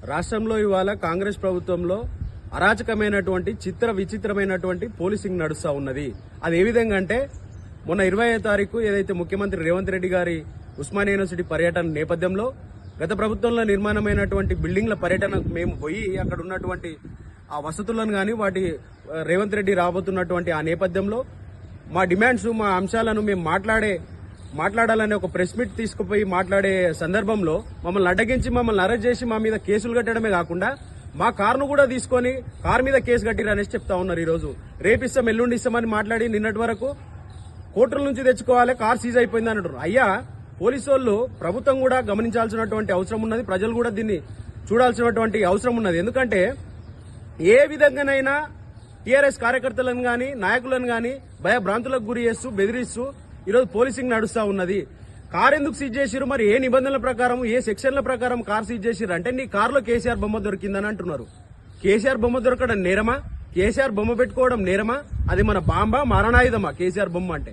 రాష్ట్రంలో ఇవాళ కాంగ్రెస్ ప్రభుత్వంలో అరాచకమైనటువంటి విచిత్రమైనటువంటి పోలీసింగ్ నడుస్తా ఉన్నది. అది ఏ విధంగా అంటే మొన్న 20వ తారీఖు ఏదైతే ముఖ్యమంత్రి రేవంత్ రెడ్డి గారి ఉస్మానియా యూనివర్సిటీ పర్యటన నేపథ్యంలో గత ప్రభుత్వంలో నిర్మాణమైనటువంటి బిల్డింగ్ల పర్యటనకు మేము పోయి అక్కడ ఉన్నటువంటి ఆ వసతులను గాని వాటి రేవంత్ రెడ్డి రాబోతున్నటువంటి ఆ నేపథ్యంలో మా డిమాండ్స్ మా అంశాలను మేము మాట్లాడాలనే ఒక ప్రెస్ మీట్ తీసుకుపోయి మాట్లాడే సందర్భంలో మమ్మల్ని అడ్డగించి మమ్మల్ని అరెస్ట్ చేసి మా మీద కేసులు కట్టడమే కాకుండా మా కారును కూడా తీసుకొని కారు మీద కేసు కట్టిరనేసి చెప్తా ఉన్నారు. ఈ రోజు రేపిస్తాం ఎల్లుండి ఇస్తామని మాట్లాడి నిన్నటి వరకు కోర్టుల నుంచి తెచ్చుకోవాలి, కారు సీజ్ అయిపోయింది అంటారు. అయ్యా, పోలీసు వాళ్ళు ప్రభుత్వం కూడా గమనించాల్సినటువంటి అవసరం ఉన్నది, ప్రజలు కూడా దీన్ని చూడాల్సినటువంటి అవసరం ఉన్నది. ఎందుకంటే ఏ విధంగానైనా టీఆర్ఎస్ కార్యకర్తలను గాని నాయకులను గాని భయభ్రాంతులకు గురి చేస్తూ బెదిరిస్తూ ఈరోజు పోలీసింగ్ నడుస్తా ఉన్నది. కారు ఎందుకు సీజ్ చేసిరు, మరి ఏ నిబంధనల ప్రకారం ఏ సెక్షన్ల ప్రకారం కారు సీజ్ చేసిరు అంటే నీ కారులో కేసీఆర్ బొమ్మ దొరికిందని అంటున్నారు. కేసీఆర్ బొమ్మ దొరకడం నేరమా? కేసీఆర్ బొమ్మ పెట్టుకోవడం నేరమా? అది మన బాంబా మారణాయుధమా కేసీఆర్ బొమ్మ అంటే?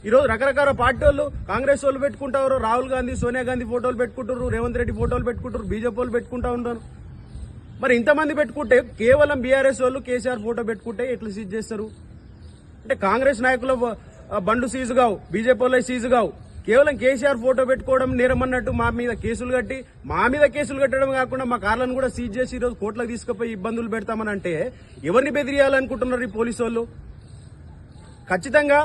ఈరోజు రకరకాల పార్టీ వాళ్ళు కాంగ్రెస్ వాళ్ళు పెట్టుకుంటారు, రాహుల్ గాంధీ సోనియా గాంధీ ఫోటోలు పెట్టుకుంటారు, రేవంత్ రెడ్డి ఫోటోలు పెట్టుకుంటారు, బీజేపీ వాళ్ళు పెట్టుకుంటా ఉంటారు. మరి ఇంతమంది పెట్టుకుంటే కేవలం బీఆర్ఎస్ వాళ్ళు కేసీఆర్ ఫోటో పెట్టుకుంటే ఎట్లా సీజ్ చేస్తారు? అంటే కాంగ్రెస్ నాయకుల బండ్లు సీజు కావు, బీజేపీ వాళ్ళ సీజు కావు, కేవలం కేసీఆర్ ఫోటో పెట్టుకోవడం నేరం అన్నట్టు మా మీద కేసులు కట్టడం కాకుండా మా కార్లను కూడా సీజ్ చేసి ఈరోజు కోర్టులకు తీసుకుపోయి ఇబ్బందులు పెడతామని అంటే ఎవరిని బెదిరియాలనుకుంటున్నారు ఈ పోలీసు వాళ్ళు? ఖచ్చితంగా